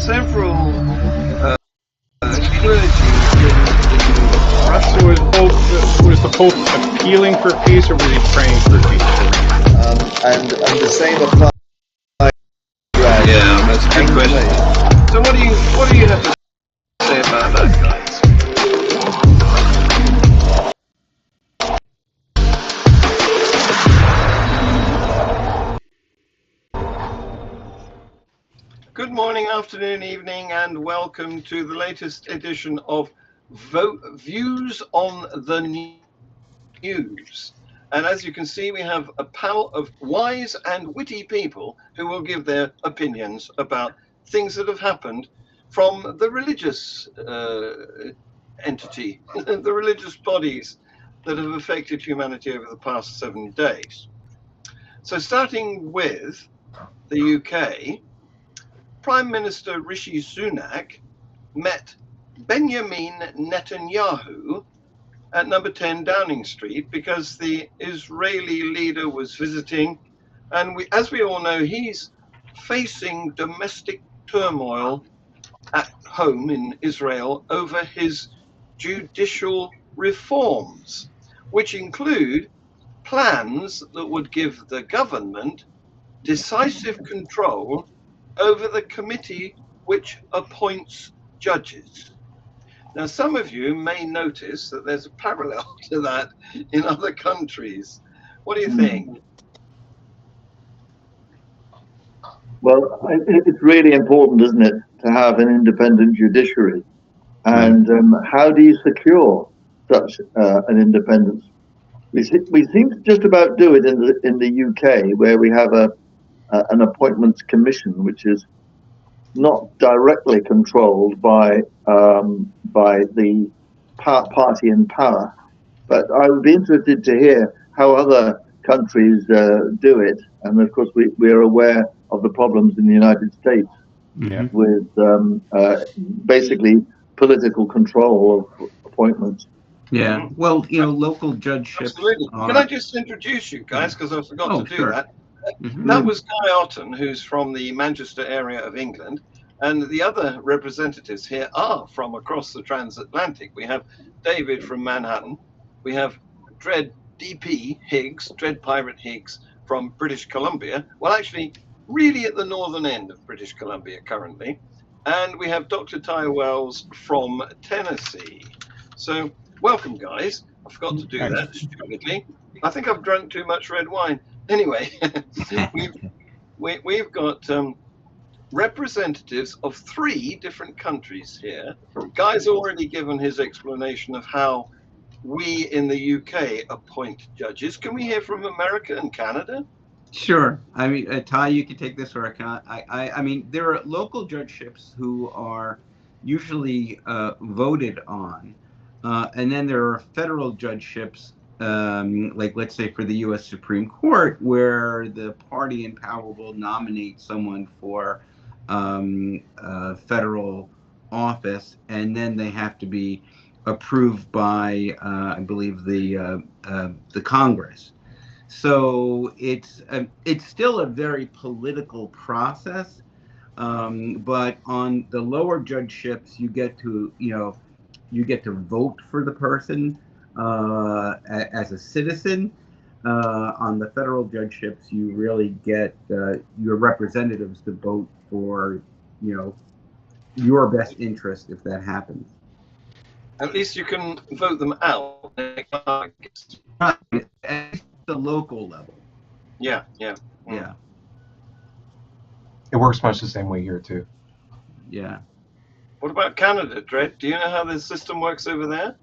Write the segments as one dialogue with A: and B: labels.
A: several clergy in Russia.
B: So was the Pope appealing for peace, or was he praying for peace?
C: And the same applies.
A: Yeah, that's a good question. So what do you have to say about that, guys? Good morning, afternoon, evening, and welcome to the latest edition of Views on the News. And as you can see, we have a panel of wise and witty people who will give their opinions about things that have happened from the religious entity, the religious bodies that have affected humanity over the past 7 days. So starting with the UK, Prime Minister Rishi Sunak met Benjamin Netanyahu at number 10 Downing Street because the Israeli leader was visiting, and as we all know, he's facing domestic turmoil at home in Israel over his judicial reforms, which include plans that would give the government decisive control over the committee which appoints judges. Now, some of you may notice that there's a parallel to that in other countries. What do you think?
C: Well, it's really important, isn't it, to have an independent judiciary? And how do you secure such an independence? We seem to just about do it in the UK, where we have an appointments commission, which is not directly controlled by the party in power. But I would be interested to hear how other countries do it. And of course, we are aware of the problems in the United States with basically political control of appointments.
D: Yeah, well, local judgeships.
A: Absolutely. Can I just introduce you guys, because I forgot to do that? That was Guy Otten, who's from the Manchester area of England, and the other representatives here are from across the transatlantic. We have David from Manhattan, we have Dread DP Higgs, Dread Pirate Higgs from British Columbia, well actually really at the northern end of British Columbia currently, and we have Dr. Ty Wells from Tennessee. So welcome, guys. I forgot to do that stupidly. I think I've drunk too much red wine. Anyway, we've got representatives of 3 different countries here. Guy's already given his explanation of how we in the UK appoint judges. Can we hear from America and Canada?
D: Sure. I mean, Ty, you can take this, or I can. I mean, there are local judgeships who are usually voted on, and then there are federal judgeships, like let's say for the U.S. Supreme Court, where the party in power will nominate someone for federal office, and then they have to be approved by, I believe, the Congress. So it's still a very political process, but on the lower judgeships, you get to vote for the person as a citizen. On the federal judgeships, you really get your representatives to vote for your best interest if that happens.
A: At least you can vote them out.
D: Right. At the local level.
A: Yeah.
D: Yeah.
E: It works much the same way here too.
D: Yeah.
A: What about Canada, Dred? Do you know how the system works over there?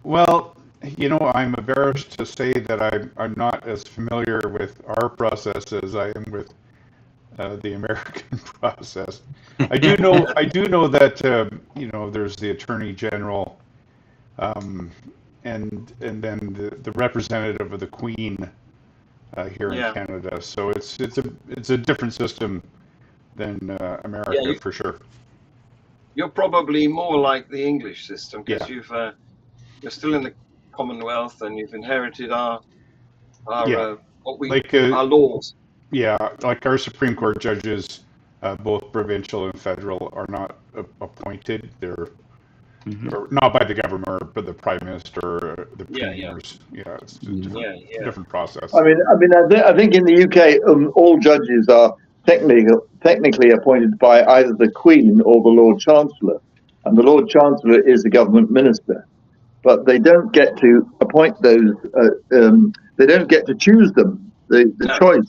B: Well, I'm embarrassed to say that I'm not as familiar with our process as I am with the American process. I do know that there's the Attorney General, and then the representative of the Queen here in Canada. So it's a different system than America for sure.
A: You're probably more like the English system because you're still in the Commonwealth and you've inherited our laws.
B: Yeah, like our Supreme Court judges both provincial and federal, are not appointed. They're or not by the government, but the prime minister, the premiers. Yeah, it's a different process.
C: I think in the UK, all judges are technically appointed by either the Queen or the Lord Chancellor, and the Lord Chancellor is the government minister. But they don't get to appoint those. They don't get to choose them. The choice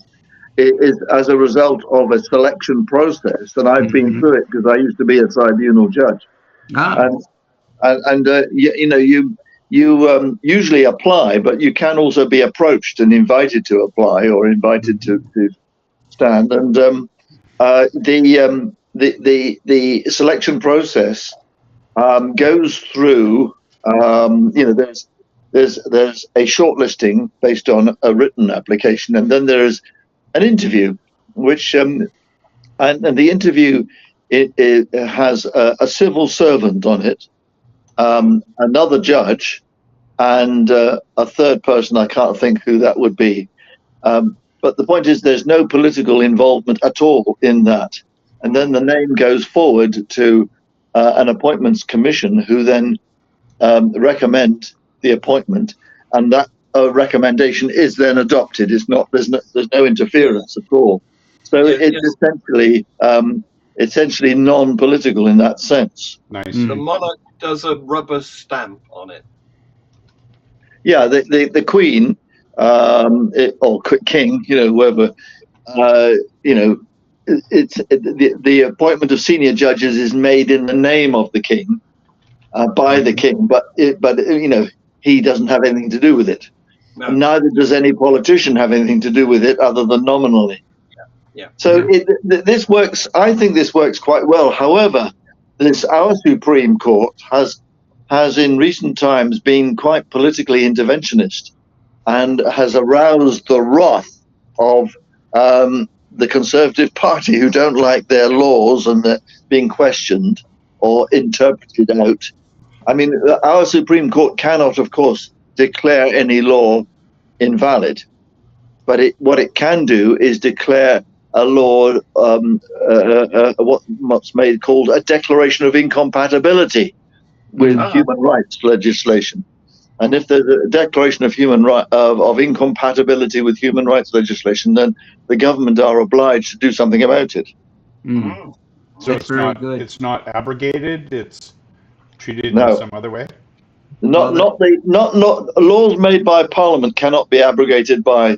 C: is as a result of a selection process, and I've been through it because I used to be a tribunal judge. You usually apply, but you can also be approached and invited to apply or invited to stand. And the selection process goes through. There's a shortlisting based on a written application, and then there's an interview, which and the interview it has a civil servant on it, another judge, and a third person. I can't think who that would be. But the point is, there's no political involvement at all in that. And then the name goes forward to an appointments commission, who then recommend the appointment, and that recommendation is then adopted. It's not there's no interference at all. So it's essentially non-political in that sense.
B: Nice.
A: The monarch does a rubber stamp on it.
C: Yeah, the Queen or King, whoever, it's the appointment of senior judges is made in the name of the King, by the King, but he doesn't have anything to do with it.
A: No.
C: And neither does any politician have anything to do with it other than nominally. So this works. I think this works quite well. However, our Supreme Court has in recent times been quite politically interventionist, and has aroused the wrath of the Conservative Party, who don't like their laws and they're being questioned or interpreted out. I mean, our Supreme Court cannot, of course, declare any law invalid, but what it can do is declare a law, what's called a declaration of incompatibility with human rights legislation. And if there's a declaration of of incompatibility with human rights legislation, then the government are obliged to do something about it.
B: So it's not abrogated. It's treated in some other way.
C: Not laws made by Parliament cannot be abrogated by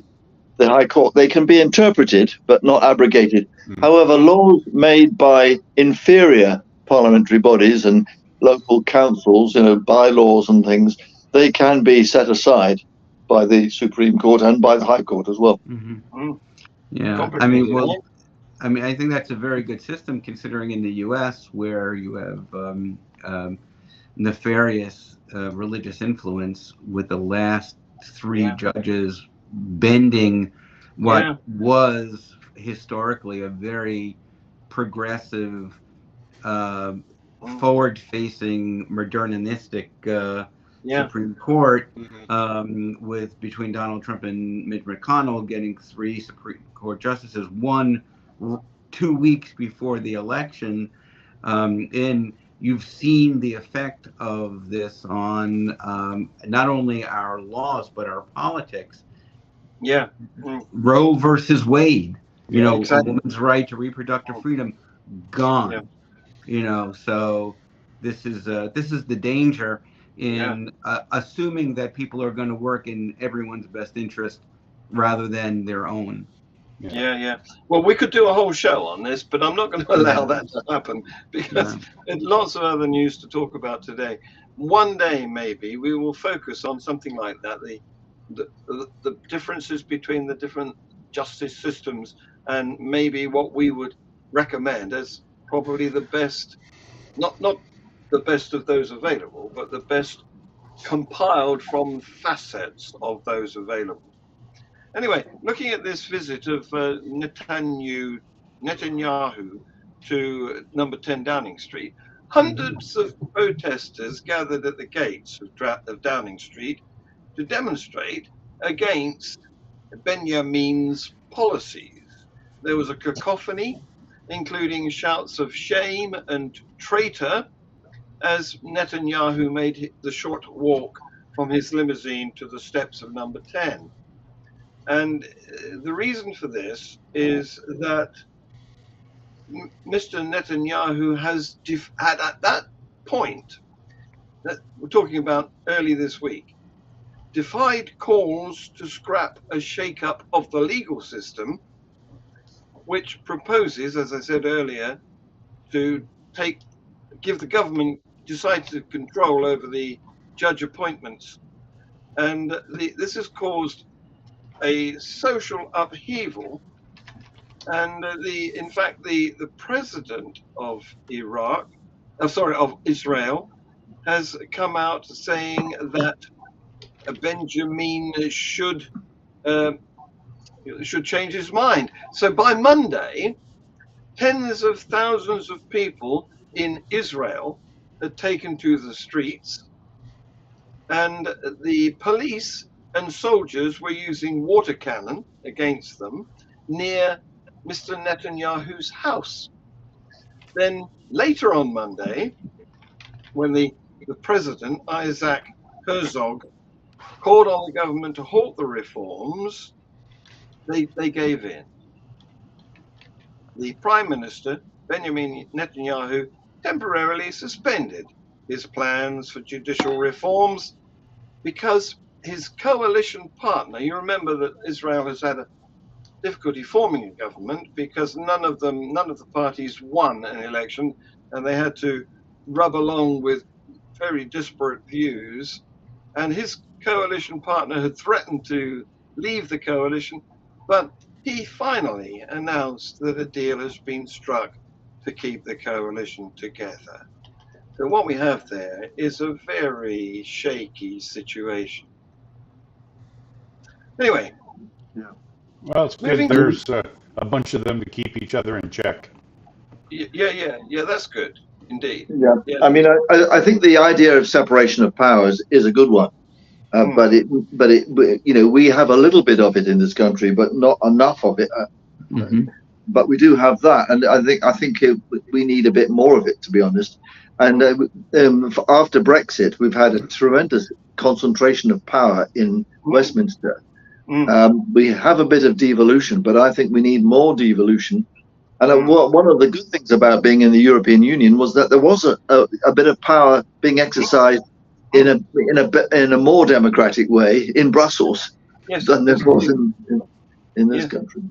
C: the High Court. They can be interpreted, but not abrogated. However, laws made by inferior parliamentary bodies and local councils, bylaws and things, they can be set aside by the Supreme Court and by the High Court as well.
D: Yeah, I think that's a very good system, considering in the U.S. where you have nefarious religious influence, with the last three judges bending what was historically a very progressive, forward-facing, modernistic Supreme Court, with between Donald Trump and Mitch McConnell getting 3 Supreme Court justices, 2 weeks before the election, and you've seen the effect of this on not only our laws but our politics. Roe versus Wade, exactly. A woman's right to reproductive freedom gone. So this is the danger in assuming that people are going to work in everyone's best interest rather than their own.
A: Well, we could do a whole show on this, but I'm not going to allow that to happen, because there's lots of other news to talk about today. One day, maybe, we will focus on something like that, the differences between the different justice systems, and maybe what we would recommend as probably the best, not the best of those available, but the best compiled from facets of those available. Anyway, looking at this visit of Netanyahu to number 10 Downing Street, hundreds of protesters gathered at the gates of Downing Street to demonstrate against Benjamin's policies. There was a cacophony. including shouts of shame and traitor as Netanyahu made the short walk from his limousine to the steps of number 10. And the reason for this is that Mr. Netanyahu has had at that point, that we're talking about early this week, defied calls to scrap a shake-up of the legal system, which proposes, as I said earlier, to give the government decisive control over the judge appointments. And this has caused a social upheaval. And in fact, the president of of Israel, has come out saying that Benjamin should change his mind. So by Monday, tens of thousands of people in Israel had taken to the streets, and the police and soldiers were using water cannon against them near Mr. Netanyahu's house. Then later on Monday, when the president, Isaac Herzog, called on the government to halt the reforms, they gave in. The Prime Minister, Benjamin Netanyahu, temporarily suspended his plans for judicial reforms because his coalition partner, you remember that Israel has had a difficulty forming a government because none of the parties won an election, and they had to rub along with very disparate views. And his coalition partner had threatened to leave the coalition, but he finally announced that a deal has been struck to keep the coalition together. So what we have there is a very shaky situation. Anyway.
C: Yeah.
B: Well, it's good there's a bunch of them to keep each other in check.
C: Yeah,
A: that's good, indeed.
C: Yeah. I mean, I think the idea of separation of powers is a good one. But we have a little bit of it in this country, but not enough of it. But we do have that, and I think we need a bit more of it, to be honest. And after Brexit, we've had a tremendous concentration of power in Westminster. We have a bit of devolution, but I think we need more devolution. And one of the good things about being in the European Union was that there was a bit of power being exercised in a more democratic way in Brussels than there was in this country.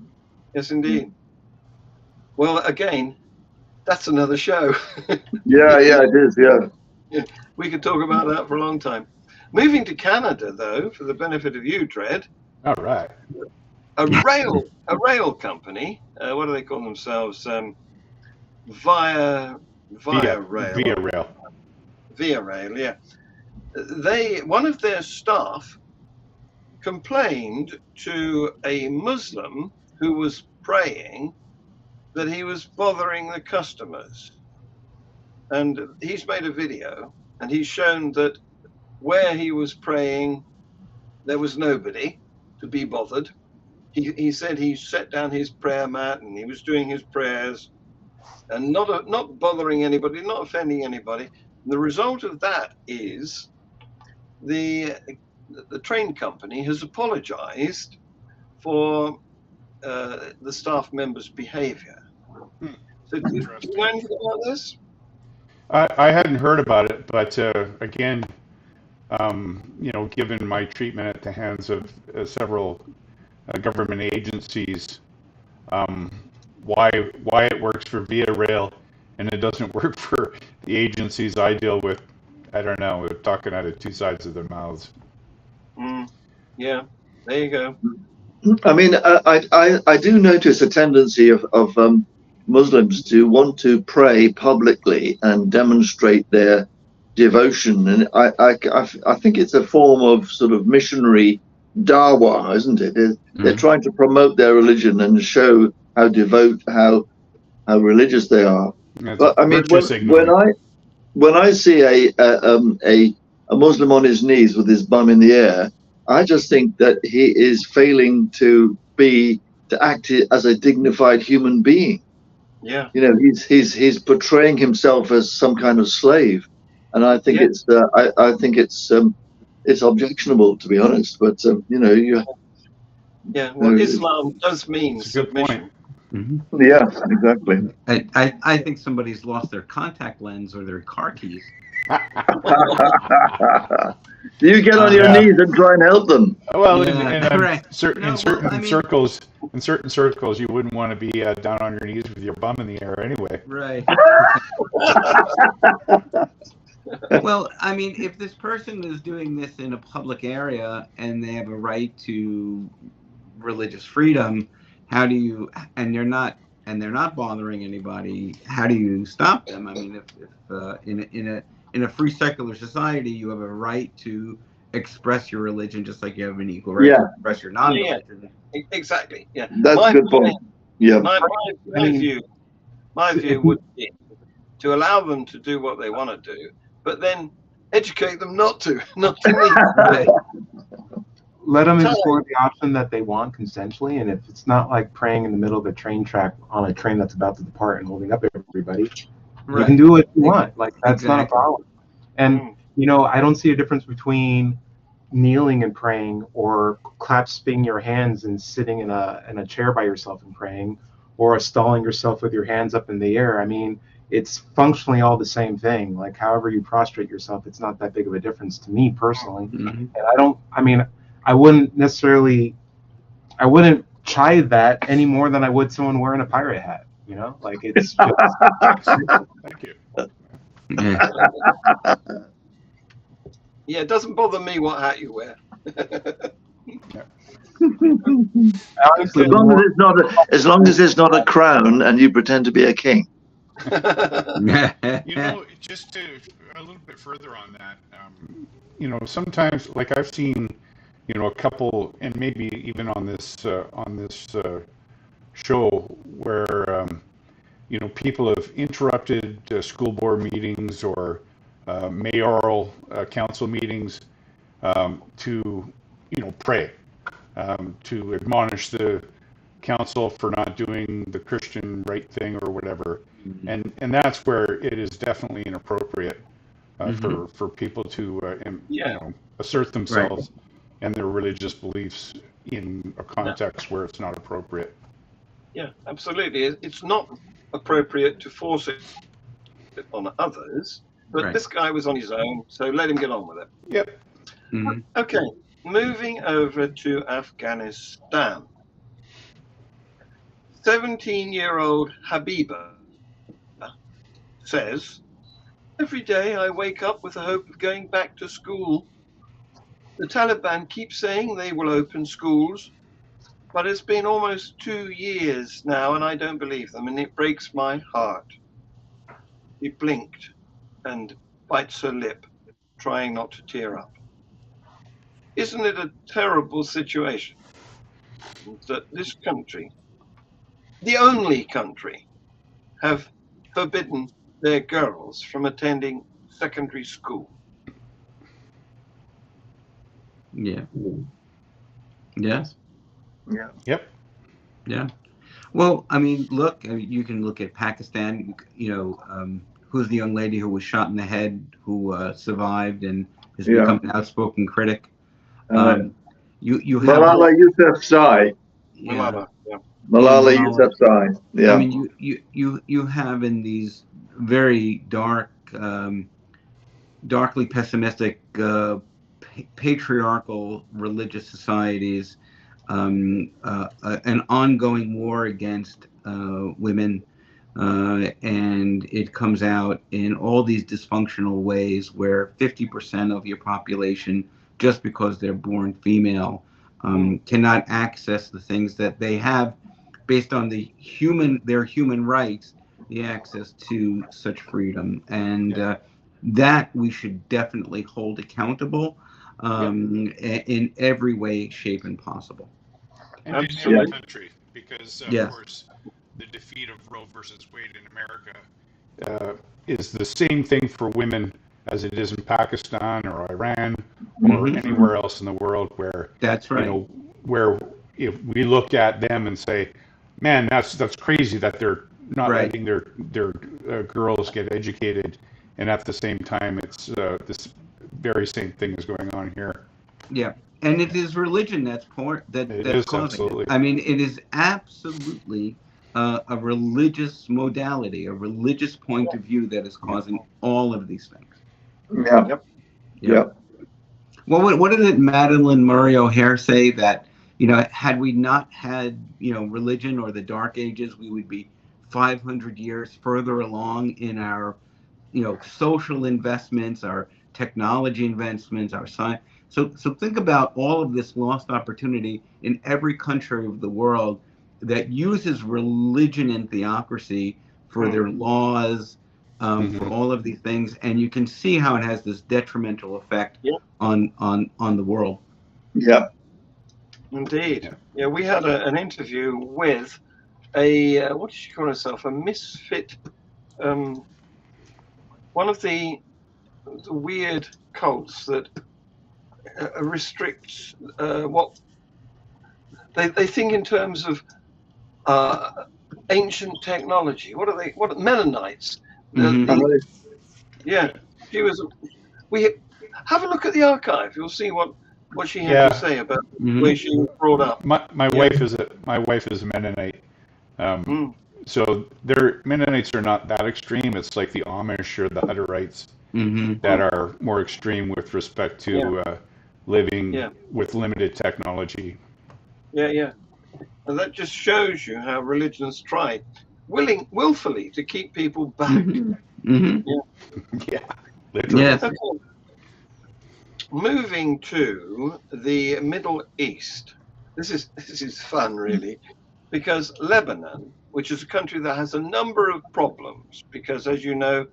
A: Yes, indeed. Well, again, that's another show.
C: Yeah, it is. Yeah,
A: we could talk about that for a long time. Moving to Canada, though, for the benefit of you, Dred.
B: All right.
A: A rail company. What do they call themselves? Via Rail. Via Rail, yeah. One of their staff complained to a Muslim who was praying that he was bothering the customers. And he's made a video, and he's shown that where he was praying, there was nobody to be bothered. He said he set down his prayer mat and he was doing his prayers and not bothering anybody, not offending anybody. And the result of that is the train company has apologized for the staff members' behavior. So do you know anything about this?
B: I hadn't heard about it, but again, given my treatment at the hands of several government agencies, why it works for Via Rail and it doesn't work for the agencies I deal with, I don't know. They're talking out of two sides of their mouths.
A: Yeah, there you go.
C: I mean, I do notice a tendency of Muslims to want to pray publicly and demonstrate their devotion, and I think it's a form of sort of missionary dawah, isn't it? They're trying to promote their religion and show how devout, how religious they are. But I mean, when I see a Muslim on his knees with his bum in the air, I just think that he is failing to act as a dignified human being.
A: Yeah.
C: You know, he's portraying himself as some kind of slave, and I think
A: Yeah.
C: I think it's objectionable, to be honest. But you know,
A: Yeah. Well, Islam does mean
B: It's a good point.
A: submission.
C: yeah, exactly.
D: I think somebody's lost their contact lens or their car keys.
C: You get on your
B: Yeah.
C: knees and try and help them.
B: Well,
D: Yeah, right.
B: in certain circles, you wouldn't want to be down on your knees with your bum in the air anyway.
D: Right. Well, I mean, if this person is doing this in a public area and they have a right to religious freedom, how do you? And they're not bothering anybody. How do you stop them? I mean, if in a free secular society, you have a right to express your religion, just like you have an equal right to express your non-religion.
A: Yeah. Exactly. Yeah.
C: That's a good point. Yeah.
A: My view would be to allow them to do what they want to do, but then educate them not to need.
D: Right.
E: Let them explore the option that they want consensually, and if it's not like praying in the middle of a train track on a train that's about to depart and holding up everybody, you can do what you want. Like, that's not a problem. And you know, I don't see a difference between kneeling and praying, or clasping your hands and sitting in a chair by yourself and praying, or stalling yourself with your hands up in the air. I mean, it's functionally all the same thing. Like, however you prostrate yourself, it's not that big of a difference to me personally. And I wouldn't chide that any more than I would someone wearing a pirate hat, you know? Like, it's just...
B: Thank you.
A: Yeah, it doesn't bother me what hat you wear.
E: Honestly,
C: As long as it's not a crown and you pretend to be a king.
B: You know, just to a little bit further on that, you know, sometimes, like I've seen, you know, a couple, and maybe even on this show, where you know, people have interrupted school board meetings or mayoral council meetings to, you know, pray, to admonish the council for not doing the Christian right thing or whatever, and that's where it is definitely inappropriate for people to you know, assert themselves and their religious beliefs in a context where it's not appropriate.
A: Yeah, absolutely. It's not appropriate to force it on others, but this guy was on his own, so let him get on with it.
B: Yep.
A: Okay, moving over to Afghanistan. 17-year-old Habiba says, "Every day I wake up with the hope of going back to school. The Taliban keep saying they will open schools, but it's been almost 2 years now and I don't believe them, and it breaks my heart." He blinked and bites her lip, trying not to tear up. Isn't it a terrible situation that this country, the only country, have forbidden their girls from attending secondary school?
D: Yeah. Yes.
C: Yeah.
B: Yep.
D: Yeah. Well, I mean, look, you can look at Pakistan. You know, who's the young lady who was shot in the head, who survived and has become an outspoken critic? You have
C: Malala Yousafzai.
A: Malala,
C: Malala Yousafzai. Yeah.
D: I mean, you have in these very dark, darkly pessimistic, patriarchal religious societies, an ongoing war against women, and it comes out in all these dysfunctional ways where 50% of your population, just because they're born female, cannot access the things that they have based on their human rights, the access to such freedom. And that we should definitely hold accountable in every way, shape, and possible.
B: And in every country, because of course the defeat of Roe versus Wade in America is the same thing for women as it is in Pakistan or Iran or anywhere else in the world where you know, where if we look at them and say, man, that's crazy that they're not
D: Right.
B: letting their girls get educated, and at the same time, it's this very same thing is going on here.
D: Yeah, and it is religion that's
B: It
D: that's
B: is,
D: causing
B: absolutely.
D: it. I mean, it is absolutely a religious modality, a religious point of view that is causing all of these things.
C: Yeah.
A: Yep.
C: Yeah.
D: Well, what did Madeline Murray O'Hare say that, had we not had, religion or the Dark Ages, we would be 500 years further along in our, social investments, our technology investments, our science. So think about all of this lost opportunity in every country of the world that uses religion and theocracy for their laws, for all of these things, and you can see how it has this detrimental effect on the world.
C: Yeah.
A: Indeed. Yeah, we had an interview with a what did she call herself? A misfit. One of the weird cults that restricts what they think in terms of ancient technology. What are they? What Mennonites? Yeah, she was. We have a look at the archive. You'll see what she had to say about the way she was brought up.
B: My wife is a Mennonite. So their Mennonites are not that extreme. It's like the Amish or the Hutterites that are more extreme with respect to living with limited technology.
A: Yeah. And that just shows you how religions try willfully to keep people back.
B: Yeah, literally.
D: Yes.
A: Okay. Moving to the Middle East. This is fun, really, because Lebanon, which is a country that has a number of problems, because as you know,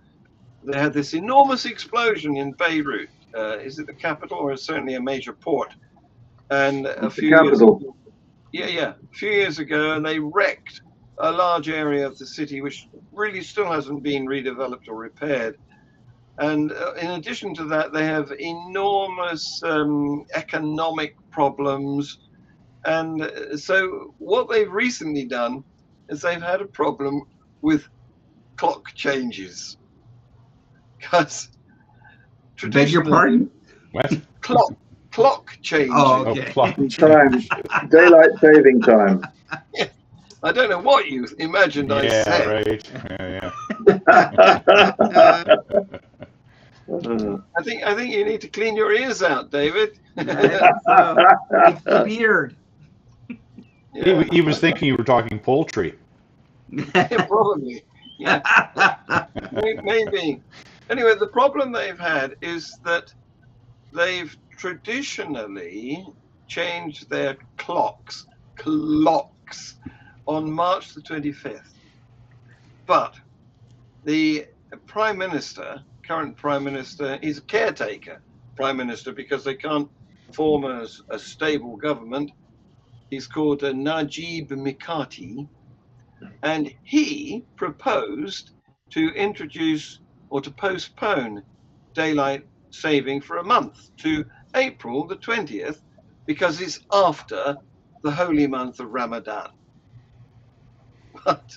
A: they had this enormous explosion in Beirut. Is it the capital, or certainly a major port? And a few years ago, a few years ago, and they wrecked a large area of the city, which really still hasn't been redeveloped or repaired. And in addition to that, they have enormous economic problems. And so what they've recently done is they've had a problem with clock changes. Because
D: Beg your pardon?
B: What?
A: Clock changes.
D: Oh, okay.
C: Time, daylight saving time.
A: I don't know what you imagined I said.
B: Right.
A: I think you need to clean your ears out, David.
D: It's the beard.
A: Yeah.
B: He was thinking you were talking poultry.
A: Probably. Yeah. Maybe. Anyway, the problem they've had is that they've traditionally changed their clocks on March the 25th. But the current prime minister, is a caretaker prime minister because they can't form a stable government. He's called Najib Mikati, and he proposed to introduce or to postpone daylight saving for a month to April the 20th because it's after the holy month of Ramadan. But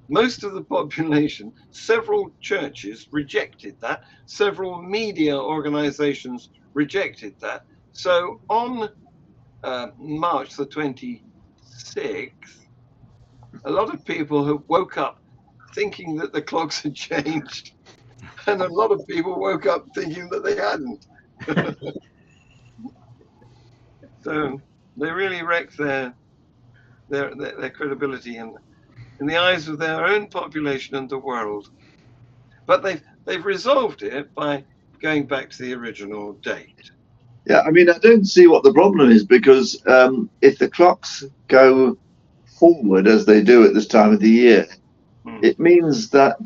A: most of the population, several churches rejected that, several media organizations rejected that. So on March the 26th, a lot of people have woke up thinking that the clocks had changed, and a lot of people woke up thinking that they hadn't. So they really wrecked their credibility in the eyes of their own population and the world. But they've resolved it by going back to the original date.
C: Yeah, I mean, I don't see what the problem is, because if the clocks go forward as they do at this time of the year, it means that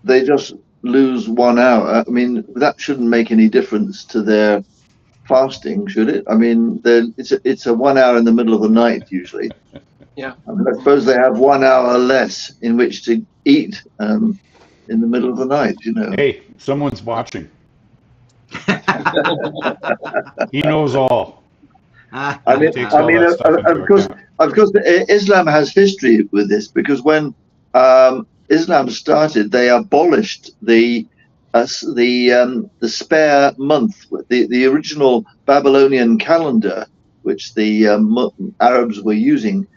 C: they just lose 1 hour. I mean, that shouldn't make any difference to their fasting, should it? I mean, it's a 1 hour in the middle of the night usually.
A: Yeah.
C: I mean, I suppose they have 1 hour less in which to eat in the middle of the night,
B: Hey, someone's watching. He knows all.
C: I mean, of course, of course, Islam has history with this, because when Islam started, they abolished the spare month. The original Babylonian calendar, which the Arabs were using,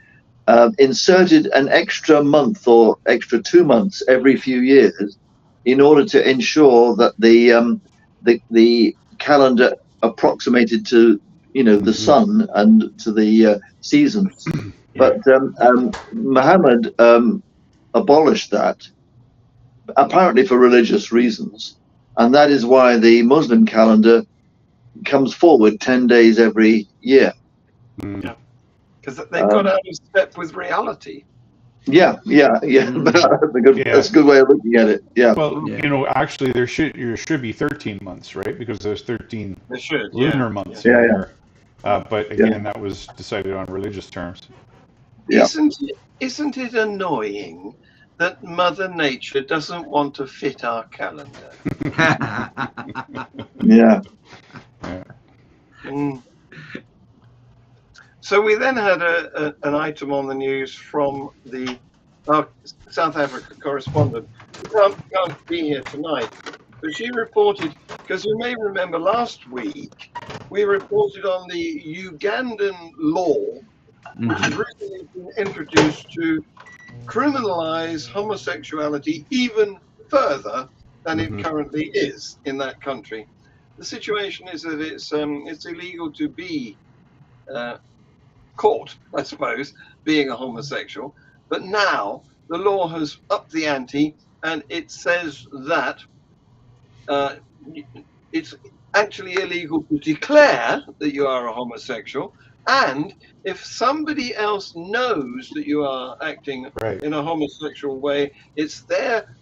C: inserted an extra month or extra 2 months every few years in order to ensure that the calendar approximated to the sun and to the seasons. But Muhammad abolished that, apparently for religious reasons, and that is why the Muslim calendar comes forward 10 days every year.
A: Yeah, because they've got out of step with reality.
C: Yeah. That's a good way of looking at it. Yeah.
B: Well, actually, there should be 13 months, right? Because there's 13 lunar months in there. But again, that was decided on religious terms.
C: Yeah.
A: Isn't it annoying that Mother Nature doesn't want to fit our calendar?
C: Yeah.
A: So we then had an item on the news from the South Africa correspondent, who can't be here tonight, but she reported, because you may remember last week, we reported on the Ugandan law, which has recently been introduced to criminalize homosexuality even further than it currently is in that country. The situation is that it's illegal to be caught, I suppose, being a homosexual, but now the law has upped the ante, and it says that it's actually illegal to declare that you are a homosexual, and if somebody else knows that you are acting in a homosexual way, it's their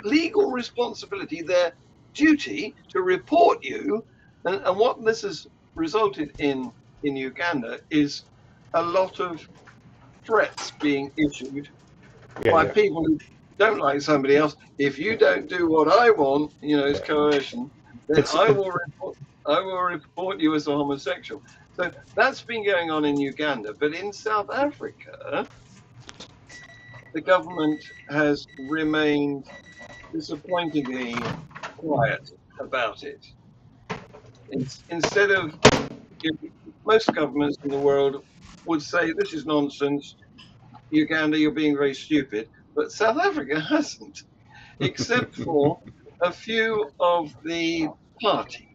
A: legal responsibility, their duty to report you. And what this has resulted in Uganda is a lot of threats being issued by people who don't like somebody else. If you don't do what I want, it's coercion, then I will report you as a homosexual. So that's been going on in Uganda. But in South Africa, the government has remained disappointingly quiet about it. Instead of, most governments in the world would say, this is nonsense, Uganda, you're being very stupid. But South Africa hasn't, except for a few of the parties,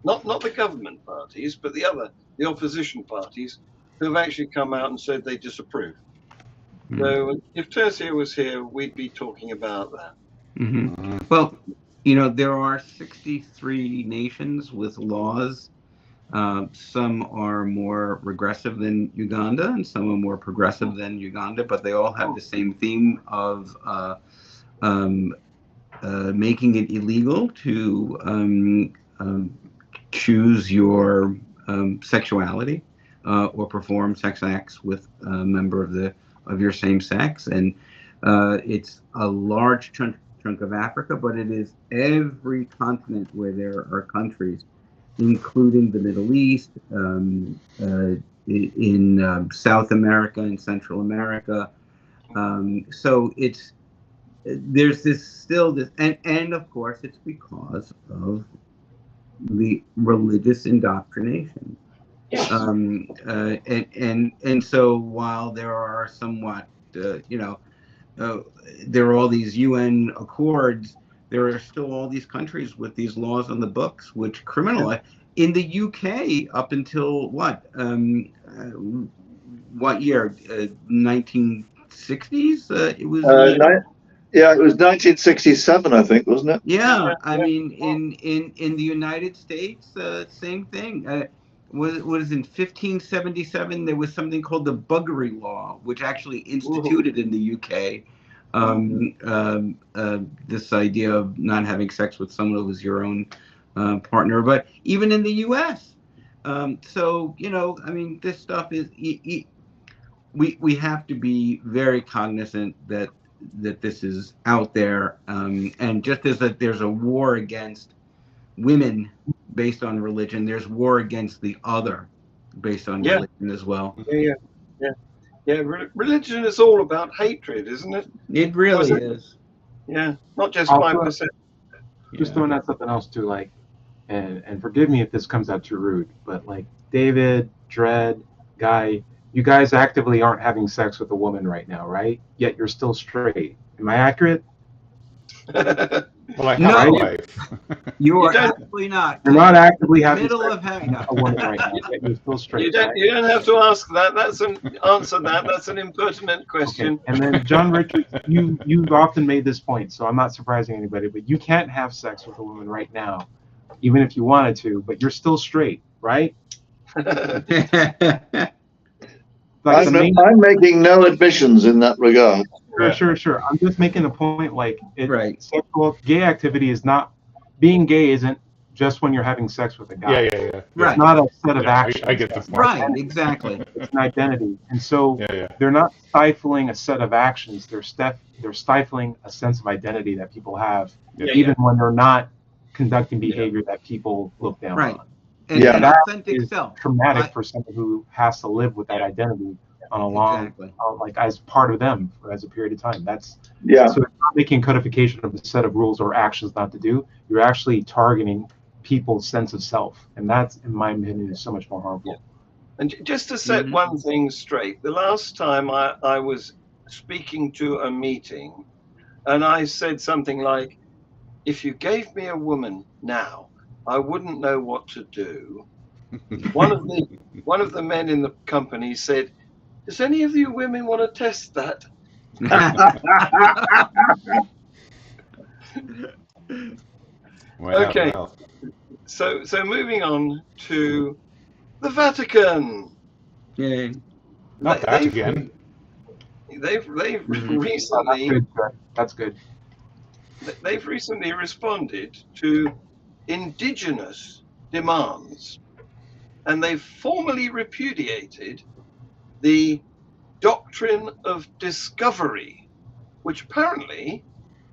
A: not the government parties, but the opposition parties, who have actually come out and said they disapprove. So if Tercia was here, we'd be talking about that.
D: Well, there are 63 nations with laws. Some are more regressive than Uganda, and some are more progressive than Uganda, but they all have the same theme of making it illegal to choose your sexuality or perform sex acts with a member of your same sex. And it's a large chunk of Africa, but it is every continent where there are countries, including the Middle East, in South America and Central America. So there's still this, and of course it's because of the religious indoctrination. And so while there are somewhat, there are all these UN accords, there are still all these countries with these laws on the books which criminalize. In the UK, up until what year? 1960s? It was.
C: Yeah, it was 1967, I think, wasn't it?
D: Yeah, I mean, in the United States, same thing. Was in 1577 there was something called the Buggery Law, which actually instituted in the UK this idea of not having sex with someone who was your own partner. But even in the US, so I mean, this stuff is we have to be very cognizant that this is out there, and just as that there's a war against women based on religion, there's war against the other based on religion as well.
A: Yeah. Yeah, religion is all about hatred, isn't it?
D: It really is.
A: Yeah, not just
E: Also,
A: 5%.
E: Just throwing out something else too, like, and forgive me if this comes out too rude, but like David, Dredd, Guy, you guys actively aren't having sex with a woman right now, right? Yet you're still straight. Am I accurate?
B: Well, I have
D: No.
B: a wife.
D: You are
A: don't-
D: absolutely not.
E: You're not actively having
D: Middle
E: sex
D: of having
E: with a woman right now, yet you're still straight.
A: You don't.
E: Right?
A: You don't have to ask that. Answer that. That's an impertinent question.
E: Okay. And then John Richards, you've often made this point, so I'm not surprising anybody, but you can't have sex with a woman right now, even if you wanted to, but you're still straight, right? Like
C: I'm making no admissions in that regard.
E: Sure. I'm just making a point, like,
D: Right.
E: sexual gay activity is not, being gay isn't just when you're having sex with a guy.
B: Yeah.
D: Right.
E: It's not a set of
B: Yeah,
E: actions.
B: I get the point.
D: Right, exactly.
E: It's an identity. And so
B: Yeah.
E: they're not stifling a set of actions. They're stifling a sense of identity that people have,
A: Yeah,
E: even when they're not conducting behavior that people look down
D: Right.
E: on.
D: And
C: Yeah.
D: an
E: That
D: authentic
E: is
D: self.
E: traumatic for someone who has to live with that identity on a long,
D: Exactly.
E: like as part of them for as a period of time. That's
C: Yeah.
E: So it's not making codification of a set of rules or actions not to do. You're actually targeting people's sense of self, and that's, in my opinion, is so much more harmful.
A: And just to set one thing straight, the last time I was speaking to a meeting, and I said something like, "If you gave me a woman now, I wouldn't know what to do." One of the men in the company said, "Does any of you women want to test that?"
B: Well,
A: Okay.
B: well.
A: So moving on to the Vatican.
D: Yeah.
B: Not that again.
A: They've recently
E: That's good.
A: they've recently responded to indigenous demands, and they've formally repudiated the doctrine of discovery, which apparently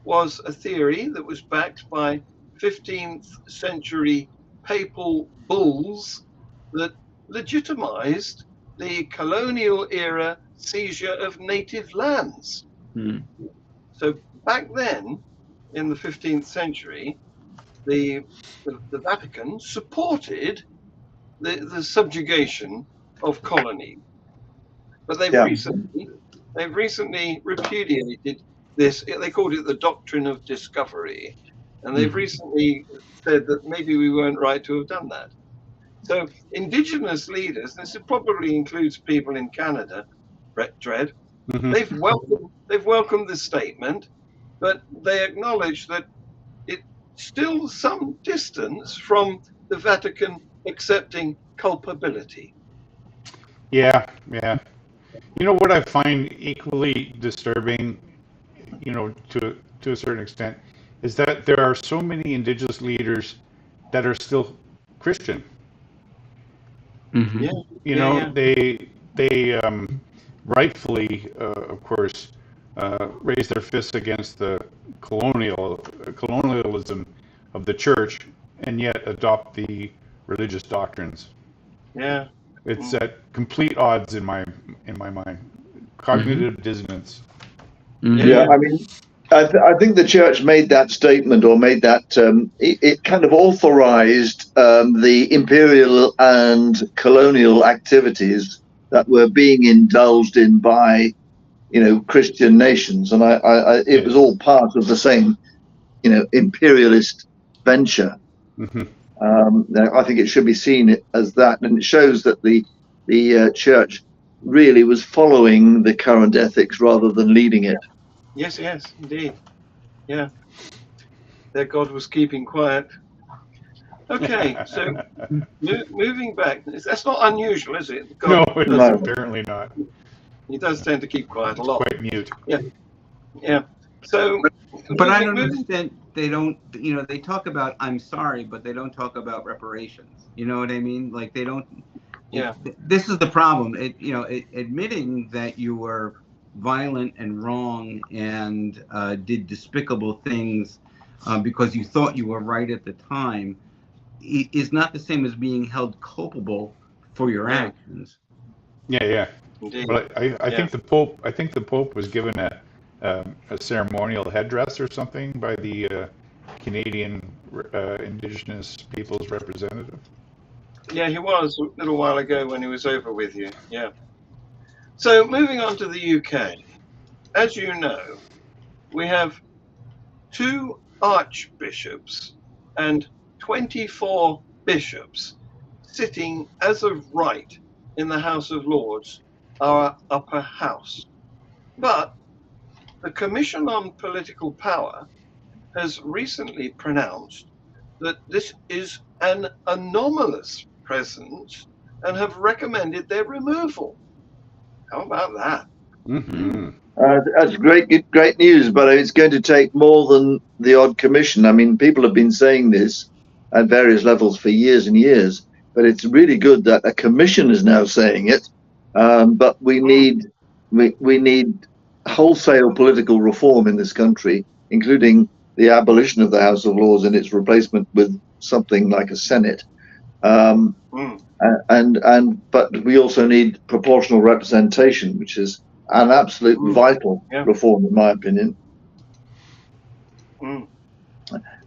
A: was a theory that was backed by 15th century papal bulls that legitimized the colonial era seizure of native lands. So back then, in the 15th century, the Vatican supported the subjugation of colonies, but they've recently repudiated this. They called it the doctrine of discovery, and they've recently said that maybe we weren't right to have done that. So indigenous leaders, this probably includes people in Canada, Dredd, they've welcomed this statement, but they acknowledge that it's still some distance from the Vatican accepting culpability.
B: Yeah. You know what I find equally disturbing, to a certain extent, is that there are so many indigenous leaders that are still Christian. They rightfully, of course, raise their fists against the colonialism of the church, and yet adopt the religious doctrines.
A: Yeah.
B: It's at complete odds in my mind. Cognitive dissonance.
C: Yeah, I mean, I think the church made that statement, or made that it kind of authorized the imperial and colonial activities that were being indulged in by, Christian nations, and it was all part of the same, imperialist venture. I think it should be seen as that, and it shows that the church really was following the current ethics rather than leading it.
A: Yes, indeed. Yeah. Their God was keeping quiet. Okay, so moving back, that's not unusual, is it?
B: God no, apparently not.
A: He does tend to keep quiet a lot.
B: Quite mute.
A: Yeah. So,
D: but I don't understand. They don't. They talk about I'm sorry, but they don't talk about reparations. You know what I mean? Like they don't.
A: Yeah.
D: This is the problem. Admitting that you were violent and wrong and did despicable things because you thought you were right at the time is not the same as being held culpable for your actions.
B: Yeah.
A: Indeed.
B: But I think the Pope was given a ceremonial headdress or something by the Canadian Indigenous Peoples representative.
A: Yeah, he was a little while ago when he was over with you. Yeah. So moving on to the UK, as you know, we have 2 archbishops and 24 bishops sitting as of right in the House of Lords, our upper house. But the Commission on Political Power has recently pronounced that this is an anomalous presence and have recommended their removal. How about that?
B: Mm-hmm.
C: That's great news, but it's going to take more than the odd commission. I mean, people have been saying this at various levels for years and years, but it's really good that a commission is now saying it. But we need wholesale political reform in this country, including the abolition of the House of Lords and its replacement with something like a Senate. But we also need proportional representation, which is an absolute vital reform, in my opinion.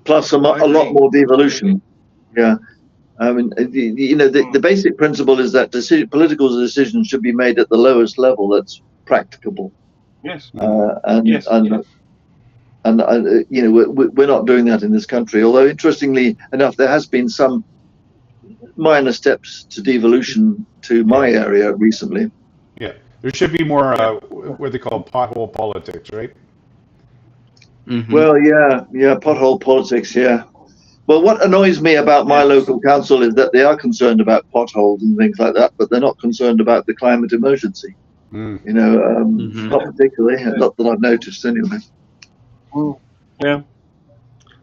C: Plus a lot more devolution. Yeah, I mean, the basic principle is that political decisions should be made at the lowest level that's practicable.
A: Yes.
C: We're not doing that in this country. Although, interestingly enough, there has been some minor steps to devolution to my area recently.
B: Yeah, there should be more what they call pothole politics, right?
D: Mm-hmm.
C: Well, yeah, pothole politics, yeah. Well, what annoys me about my local council is that they are concerned about potholes and things like that, but they're not concerned about the climate emergency. Not particularly, not that I've noticed anyway.
A: Yeah.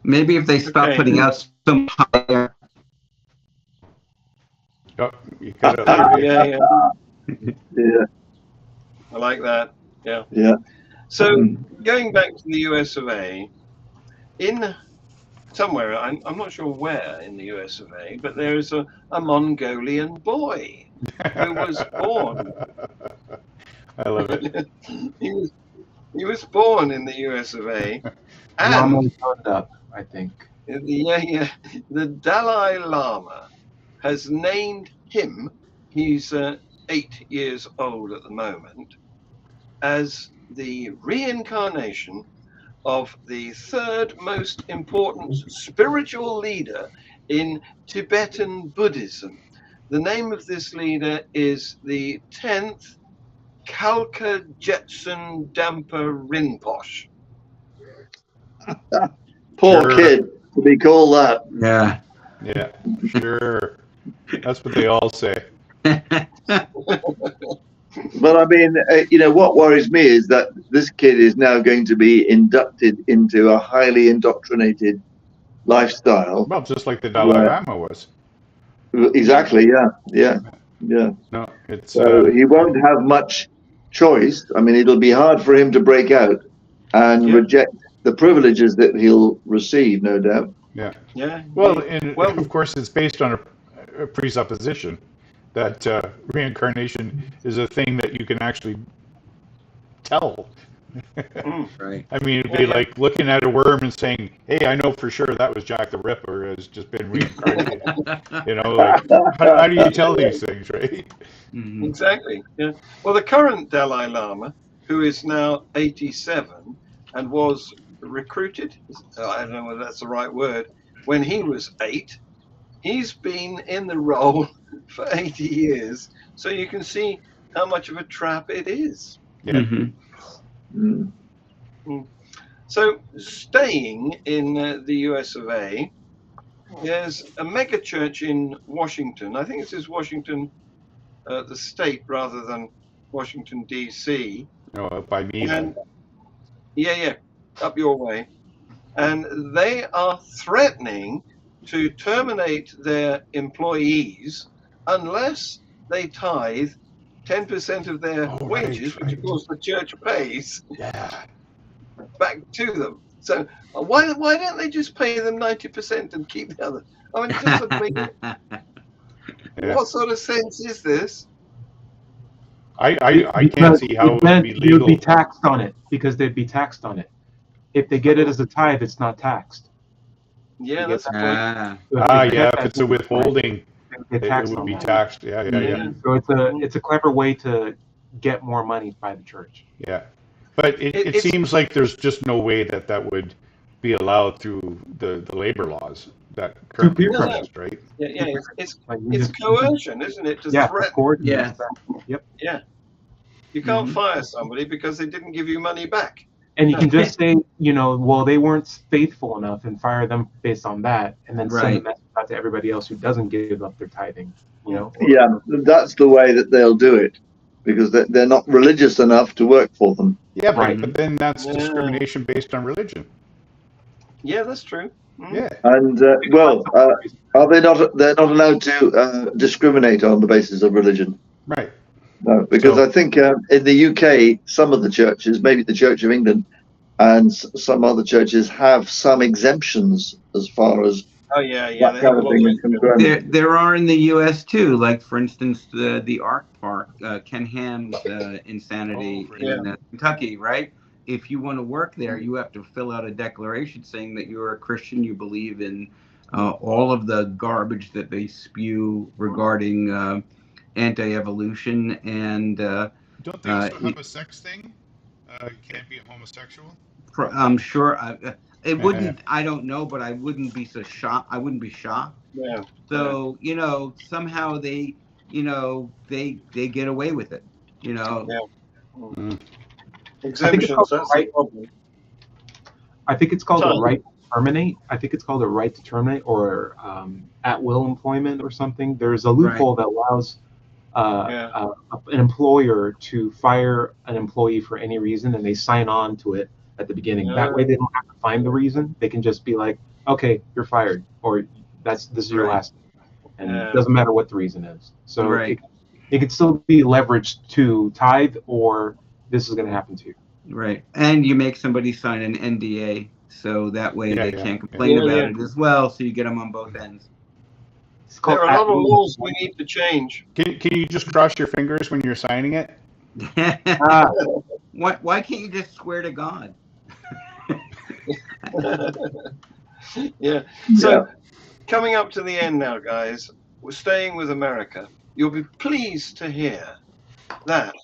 D: Maybe if they stop putting out some higher.
B: Oh, you got it.
C: Yeah.
A: I like that. Yeah.
C: Yeah.
A: So going back to the US of A, in somewhere, I'm not sure where in the US of A, but there is a Mongolian boy who was born.
B: I love it.
A: he was born in the US of A.
E: Lama
A: And
E: up, I think.
A: The Dalai Lama has named him, he's 8 years old at the moment, as the reincarnation of the 3rd most important spiritual leader in Tibetan Buddhism. The name of this leader is the 10th Kalka Jetsun Dampa Rinpoche.
C: Poor kid to be called that.
B: Yeah, sure. That's what they all say.
C: But I mean, what worries me is that this kid is now going to be inducted into a highly indoctrinated lifestyle.
B: Well, just like the Dalai Lama was.
C: Exactly. Yeah.
B: No, it's
C: so he won't have much choice. I mean, it'll be hard for him to break out and reject the privileges that he'll receive, no doubt.
B: Yeah. Well, of course, it's based on a presupposition that reincarnation is a thing that you can actually tell.
D: Right.
B: I mean, it'd be like looking at a worm and saying, "Hey, I know for sure that was Jack the Ripper has just been reincarnated." How do you tell these things, right?
A: Mm-hmm. Exactly. Yeah. Well, the current Dalai Lama, who is now 87 and was recruited, I don't know whether that's the right word, when he was 8, he's been in the role for 80 years. So you can see how much of a trap it is.
B: Yeah.
A: So staying in the US of A, there's a mega church in Washington. I think this is Washington, the state, rather than Washington, D.C.
B: Oh, by me then.
A: Yeah, up your way. And they are threatening to terminate their employees unless they tithe 10% of their wages, which of course the church pays, back to them. So why don't they just pay them 90% and keep the other? I mean, it doesn't make what sort of sense is this?
B: I can't see how it would be
E: They would be
B: legal.
E: taxed on it because they'd be taxed on it. If they get it as a tithe, it's not taxed.
A: Yeah,
E: You
A: that's a
E: get
A: point.
D: Ah,
E: So if they
B: Yeah,
E: kept
B: if
E: that
B: it's a
E: as tithe,
B: withholding,
E: they get
B: it
E: taxed
B: would
E: on
B: be
E: that.
B: taxed. Yeah.
E: So it's a clever way to get more money by the church.
B: Yeah. But it
A: It's
B: seems like there's just no way that would be allowed through the labor laws that currently
E: peer pressure.
B: exist, right?
A: yeah, it's
E: Like
A: it's coercion, isn't it? To
E: yeah, of
A: threaten.
E: course.
D: yeah.
E: Yep.
A: Yeah, you can't
D: Mhm.
A: fire somebody because they didn't give you money back.
E: And you can just say, well, they weren't faithful enough and fire them based on that, and then send
D: Right.
E: the message out to everybody else who doesn't give up their tithing.
C: Yeah, that's the way that they'll do it, because they're not religious enough to work for them.
B: Yeah,
E: Right.
B: but then that's
A: Yeah.
B: discrimination based on religion.
A: Yeah, that's true. Mm.
B: Yeah.
C: And are they not? They're not allowed to discriminate on the basis of religion.
B: Right.
C: No, because
B: So-
C: I think in the UK, some of the churches, maybe the Church of England, and some other churches have some exemptions as far as
A: Oh yeah,
C: that
A: they
C: kind
A: have a
C: of
A: lot
C: thing
A: of
C: is concerned.
D: There are in the U.S. too, like for instance the Ark Park, Ken Ham's insanity in Kentucky, right? If you want to work there, you have to fill out a declaration saying that you're a Christian, you believe in all of the garbage that they spew regarding anti-evolution, and
B: Don't they also have a sex thing? You can't be a homosexual.
D: I'm sure it wouldn't. I don't know, but I wouldn't be so shocked. I wouldn't be shocked.
A: Yeah.
D: So somehow they they get away with it.
A: Yeah.
B: Mm.
A: Exemptions. That's the problem.
E: I think it's called
A: Tom.
E: a right to terminate. I think it's called a right to terminate or at-will employment or something. There's a loophole that allows an employer to fire an employee for any reason, and they sign on to it at the beginning. That way, they don't have to find the reason. They can just be like, "Okay, you're fired," or this is your last day. And it doesn't matter what the reason is. So it could still be leveraged to tithe, or this is going to happen to you.
D: Right, and you make somebody sign an NDA, so that way they can't complain about it as well. So you get them on both ends.
A: There are a lot of laws we need to change.
B: Can you just cross your fingers when you're signing it?
D: Why can't you just swear to God?
A: Yeah. So coming up to the end now, guys, we're staying with America. You'll be pleased to hear that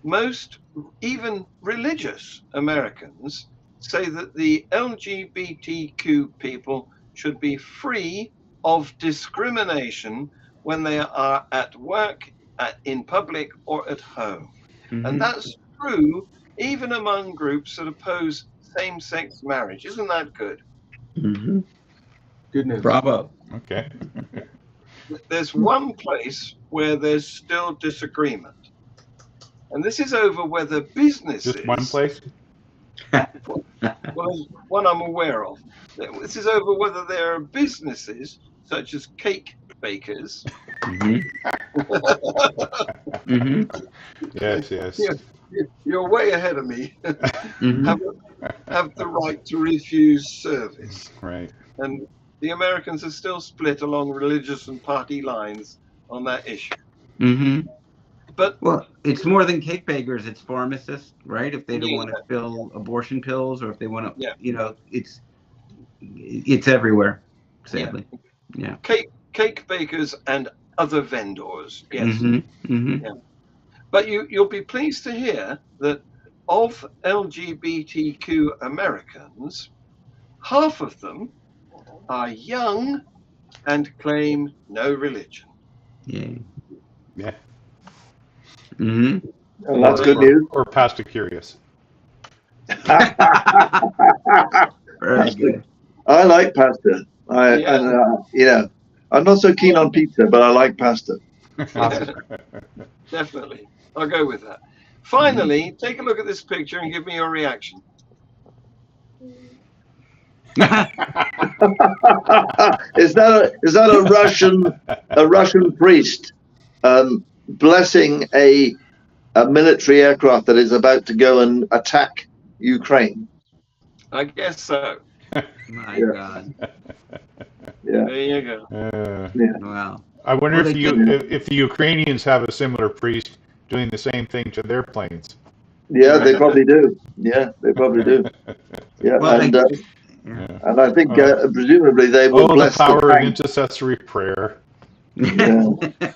A: most, even religious Americans, say that the LGBTQ people should be free of discrimination when they are at work, in public, or at home.
D: Mm-hmm.
A: And that's true even among groups that oppose same-sex marriage. Isn't that good?
D: Mm-hmm.
E: Good news.
D: Bravo.
B: Okay.
A: There's one place where there's still disagreement. And this is over whether businesses...
B: Just one place?
A: Well, one I'm aware of. This is over whether there are businesses, such as cake bakers...
B: Yes.
A: You're way ahead of me. Have the right to refuse service.
B: Right.
A: And the Americans are still split along religious and party lines on that issue.
D: Mm-hmm.
A: But
D: it's more than cake bakers. It's pharmacists, right? If they don't want to fill abortion pills, or if they want to, it's everywhere. Sadly,
A: Cake bakers and other vendors. Yes.
D: Mm-hmm. Mm-hmm.
A: Yeah. But you'll be pleased to hear that of LGBTQ Americans, half of them are young and claim no religion.
D: Yeah.
C: Mm-hmm. And that's good news.
B: Or Pastor Curious.
D: Very good.
C: I like pasta. I'm not so keen on pizza, but I like pasta.
A: Definitely. I'll go with that. Finally, take a look at this picture and give me your reaction.
C: Is that a Russian priest blessing a military aircraft that is about to go and attack Ukraine?
A: I guess so.
D: My God.
C: Yeah.
A: There you go.
D: Wow.
B: I wonder if the Ukrainians have a similar priest doing the same thing to their planes.
C: Yeah, they probably do. Yeah, they probably do. Yeah,
D: Well,
C: and
D: yeah.
C: and I think presumably they will
B: Oh, the
C: bless
B: power of
C: tank.
B: intercessory prayer.
C: Yeah,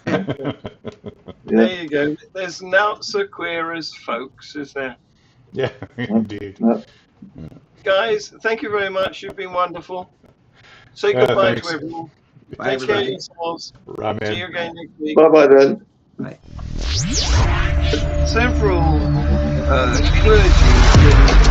A: There
C: yeah.
A: you go. There's naught so queer as folks, is there?
B: Yeah, indeed.
A: Guys, thank you very much. You've been wonderful. Say
B: Yeah,
A: goodbye
B: thanks.
A: to everyone.
D: Bye,
A: Take care of
D: everybody.
A: yourselves.
B: Ramen.
A: See you again next week.
C: Bye bye then.
A: Several clergy